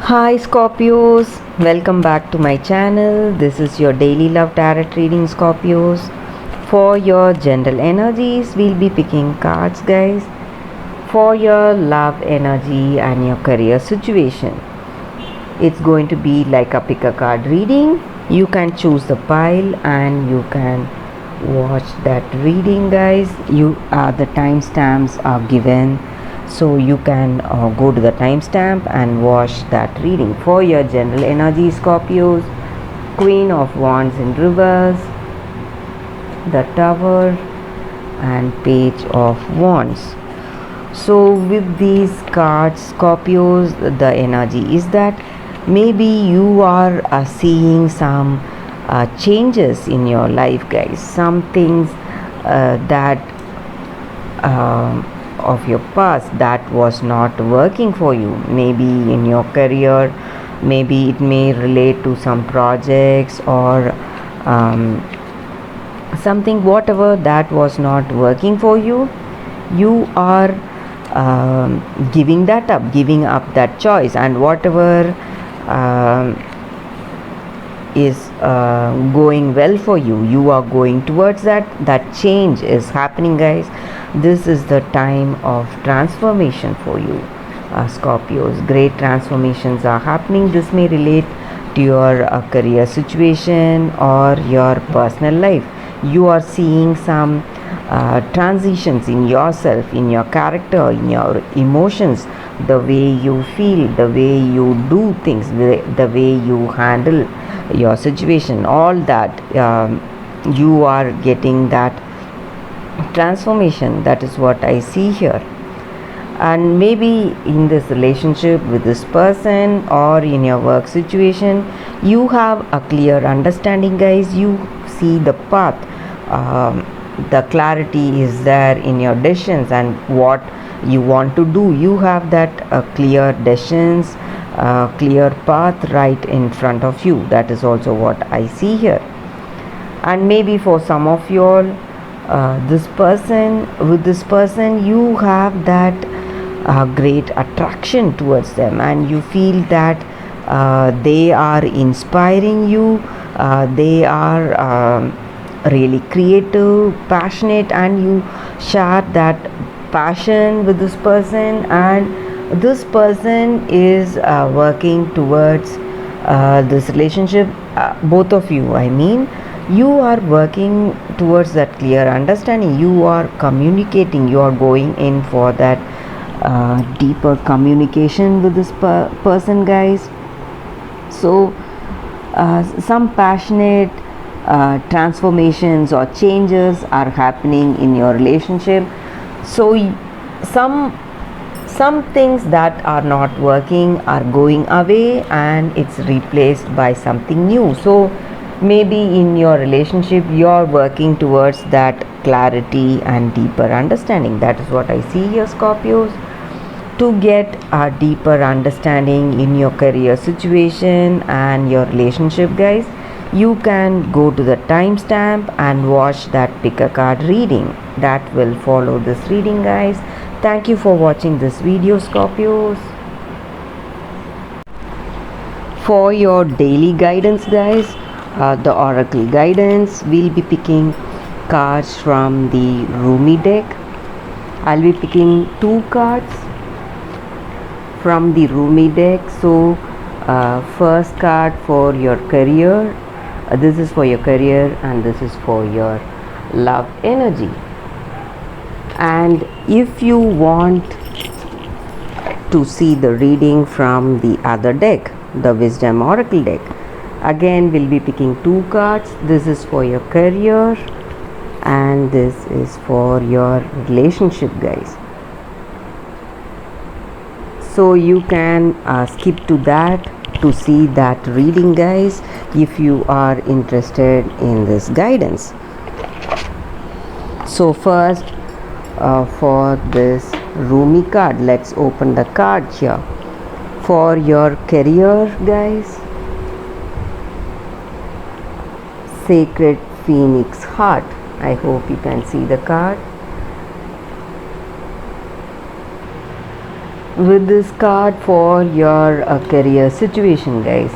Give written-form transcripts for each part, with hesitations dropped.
Hi Scorpios, welcome back to my channel. This is your daily love tarot reading, Scorpios. For your general energies, we'll be picking cards, guys, for your love energy and your career situation. It's going to be like a pick a card reading. You can choose the pile and you can watch that reading, guys. The timestamps are given, so you can go to the timestamp and watch that reading. For your general energy, Scorpios, Queen of Wands in reverse, the Tower, and Page of Wands. So with these cards, Scorpios, the energy is that maybe you are seeing some changes in your life, guys. Some things that of your past that was not working for you, maybe in your career, maybe it may relate to some projects or something, whatever that was not working for you. You are giving up that choice, and whatever is going well for you, you are going towards that change is happening, guys. This is the time of transformation for you, Scorpios. Great transformations are happening. This may relate to your career situation or your personal life. You are seeing some transitions in yourself, in your character, in your emotions, the way you feel, the way you do things, the way you handle your situation, all that. You are getting that transformation. That is what I see here. And maybe in this relationship with this person or in your work situation, you have a clear understanding, guys. You see the path. The clarity is there in your decisions and what you want to do. You have that clear decisions, clear path right in front of you. That is also what I see here. And maybe for some of you all, this person you have that great attraction towards them, and you feel that they are inspiring you. They are really creative, passionate, and you share that passion with this person, and this person is working towards this relationship. Both of you, I mean, you are working towards that clear understanding. You are communicating, you are going in for that deeper communication with this person, guys. So some passionate transformations or changes are happening in your relationship. So some things that are not working are going away and it's replaced by something new. So maybe in your relationship you're working towards that clarity and deeper understanding. That is what I see here, Scorpios. To get a deeper understanding in your career situation and your relationship, guys, you can go to the timestamp and watch that pick a card reading that will follow this reading, guys. Thank you for watching this video, Scorpios. For your daily guidance, guys, the oracle guidance, we'll be picking cards from the Rumi deck. I'll be picking 2 cards from the Rumi deck. So first card for your career, this is for your career, and this is for your love energy. And if you want to see the reading from the other deck, the Wisdom Oracle deck, again we'll be picking 2 cards. This is for your career and this is for your relationship, guys. So you can skip to that to see that reading, guys, if you are interested in this guidance. So first for this Rumi card, let's open the card here. For your career, guys, Sacred Phoenix Heart. I hope you can see the card. with this card for your career situation, guys.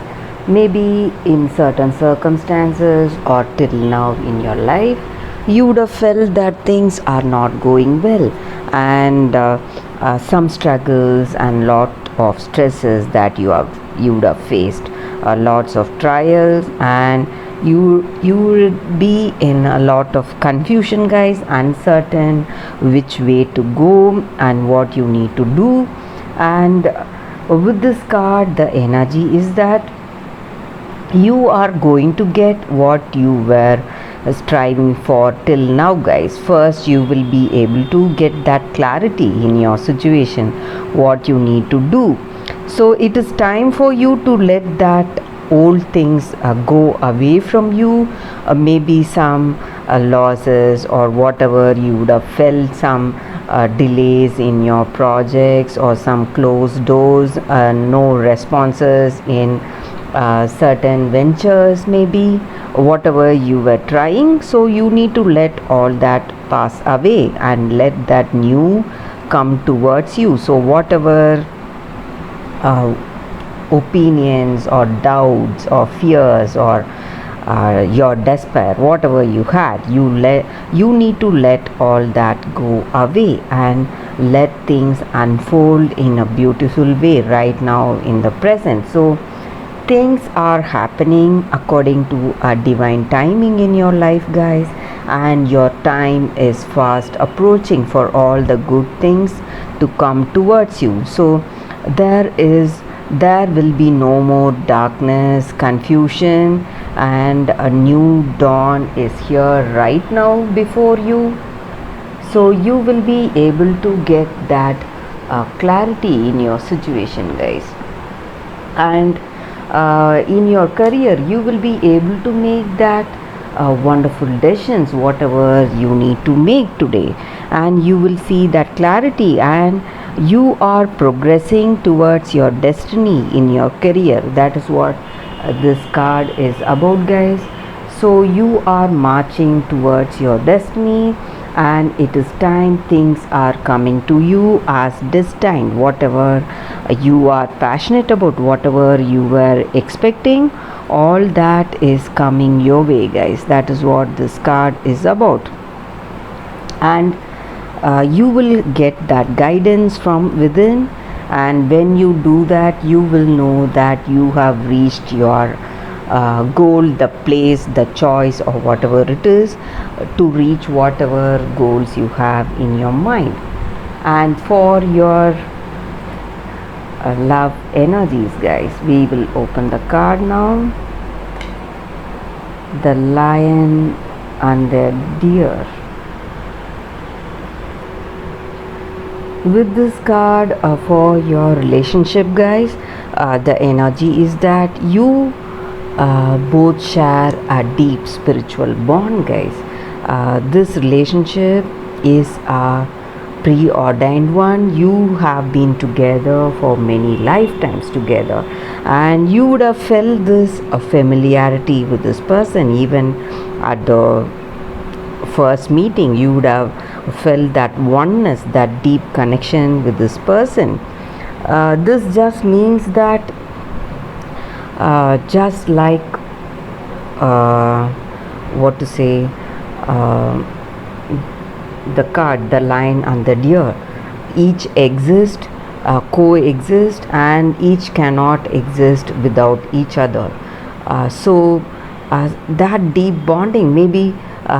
Maybe in certain circumstances or till now in your life, you would have felt that things are not going well, and some struggles and lot of stresses that you would have faced, lots of trials, and you would be in a lot of confusion, guys, uncertain which way to go and what you need to do. And with this card, the energy is that you are going to get what you were striving for till now, guys. First, you will be able to get that clarity in your situation, what you need to do. So it is time for you to let that old things go away from you. Maybe some losses or whatever, you would have felt some delays in your projects or some closed doors, no responses in certain ventures, maybe whatever you were trying. So you need to let all that pass away and let that new come towards you. So whatever opinions or doubts or fears or your despair, whatever you had, you need to let all that go away and let things unfold in a beautiful way right now in the present. So things are happening according to a divine timing in your life, guys, and your time is fast approaching for all the good things to come towards you. So there will be no more darkness, confusion, and a new dawn is here right now before you. So you will be able to get that clarity in your situation, guys. And in your career, you will be able to make that wonderful decisions, whatever you need to make today, and you will see that clarity, and you are progressing towards your destiny in your career. That is what this card is about, guys. So you are marching towards your destiny, and it is time things are coming to you as destined. Whatever you are passionate about, whatever you were expecting, all that is coming your way, guys. That is what this card is about. And you will get that guidance from within, and when you do that, you will know that you have reached your goal, the place, the choice, or whatever it is, to reach whatever goals you have in your mind. And for your love energies, guys, we will open the card now. The lion and the deer. With this card for your relationship, guys, the energy is that you both share a deep spiritual bond, guys. This relationship is a preordained one. You have been together for many lifetimes together, and you would have felt this familiarity with this person. Even at the first meeting, you would have felt that oneness, that deep connection with this person. This just means that just like what to say, the card, the lion and the deer, each exist, coexist, and each cannot exist without each other. So that deep bonding, maybe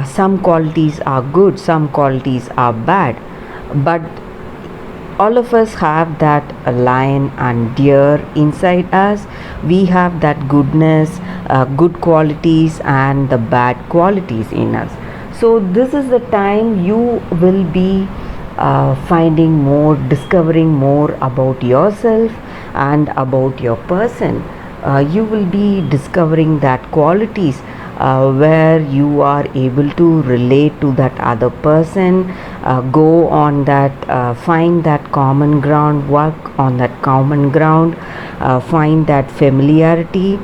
some qualities are good, some qualities are bad, but all of us have that lion and deer inside us. We have that goodness, good qualities, and the bad qualities in us. So this is the time you will be finding more, discovering more about yourself and about your person. You will be discovering that qualities where you are able to relate to that other person, go on that, find that common ground, work on that common ground, find that familiarity,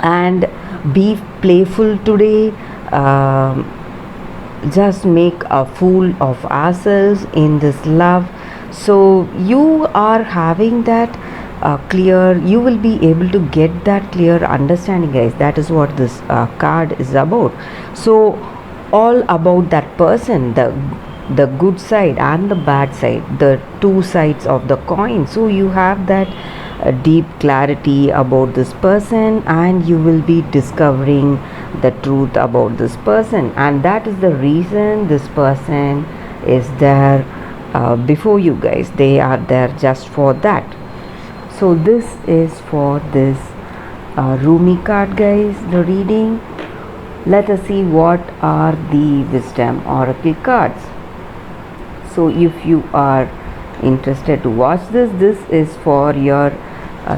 and be playful today. Just make a fool of ourselves in this love. So you are having that clear, you will be able to get that clear understanding, guys. That is what this card is about. So all about that person, the good side and the bad side, the two sides of the coin. So you have that deep clarity about this person, and you will be discovering the truth about this person, and that is the reason this person is there before you, guys. They are there just for that. So this is for this Rumi card, guys, the reading. Let us see what are the wisdom oracle cards. So if you are interested to watch this is for your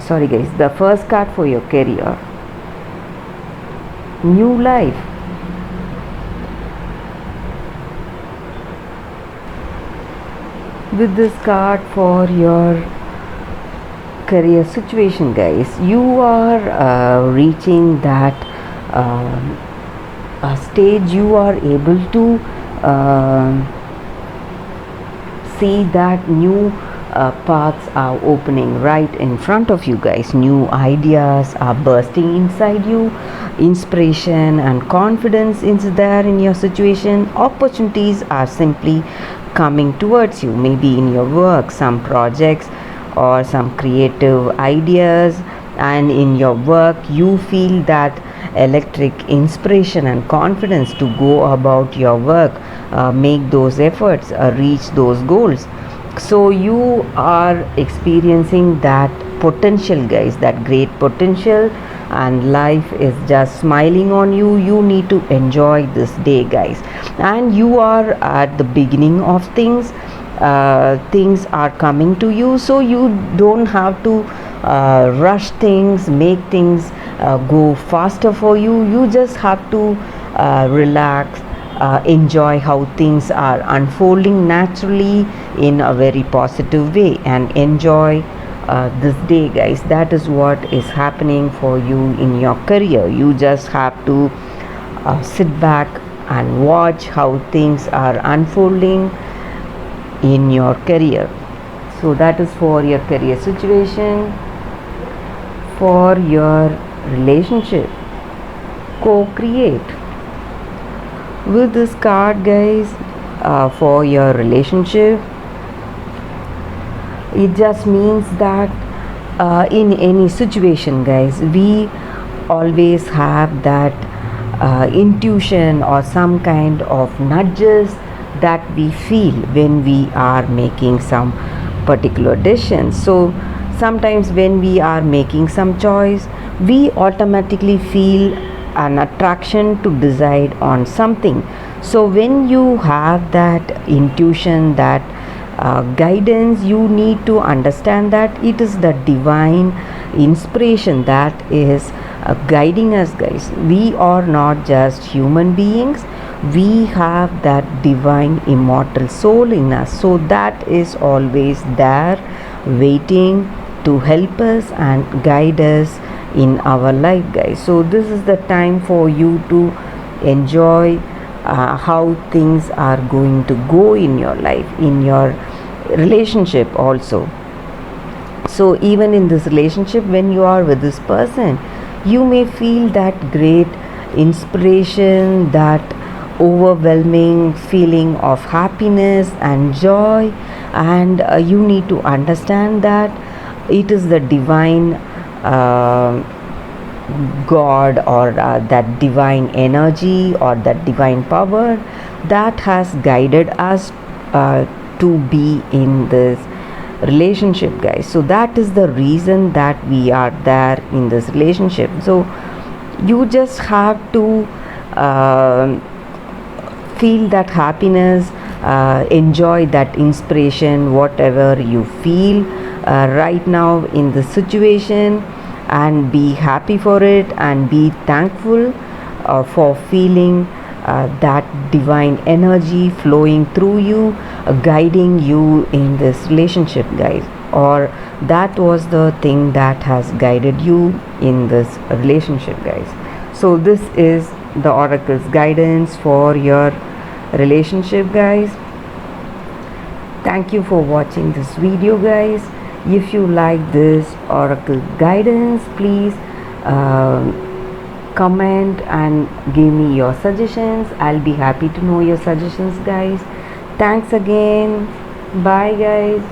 sorry guys, the first card for your career, new life. With this card for your career situation, guys, you are reaching that stage. You are able to see that new paths are opening right in front of you, guys. New ideas are bursting inside you. Inspiration and confidence is there in your situation. Opportunities are simply coming towards you, maybe in your work, some projects or some creative ideas. And in your work you feel that electric inspiration and confidence to go about your work, make those efforts, reach those goals. So you are experiencing that potential, guys, that great potential, and life is just smiling on you. You need to enjoy this day, guys, and you are at the beginning of things. Things are coming to you, so you don't have to rush things, make things go faster for you. You just have to relax, enjoy how things are unfolding naturally in a very positive way, and enjoy this day, guys. That is what is happening for you in your career. You just have to sit back and watch how things are unfolding in your career. So that is for your career situation. For your relationship, co-create. With this card, guys, for your relationship, it just means that in any situation, guys, we always have that intuition or some kind of nudges that we feel when we are making some particular decisions. So sometimes when we are making some choice, we automatically feel an attraction to decide on something. So when you have that intuition, that guidance, you need to understand that it is the divine inspiration that is guiding us, guys. We are not just human beings, we have that divine immortal soul in us, so that is always there waiting to help us and guide us in our life, guys. So this is the time for you to enjoy how things are going to go in your life, in your relationship also. So even in this relationship, when you are with this person, you may feel that great inspiration, that overwhelming feeling of happiness and joy, and you need to understand that it is the divine God, or that divine energy, or that divine power that has guided us to be in this relationship, guys. So that is the reason that we are there in this relationship. So you just have to feel that happiness, enjoy that inspiration, whatever you feel right now in the situation, and be happy for it, and be thankful for feeling that divine energy flowing through you, guiding you in this relationship, guys, or that was the thing that has guided you in this relationship, guys. So this is the oracle's guidance for your relationship, guys. Thank you for watching this video, guys. If you like this oracle guidance, please comment and give me your suggestions. I'll be happy to know your suggestions, guys. Thanks again. Bye, guys.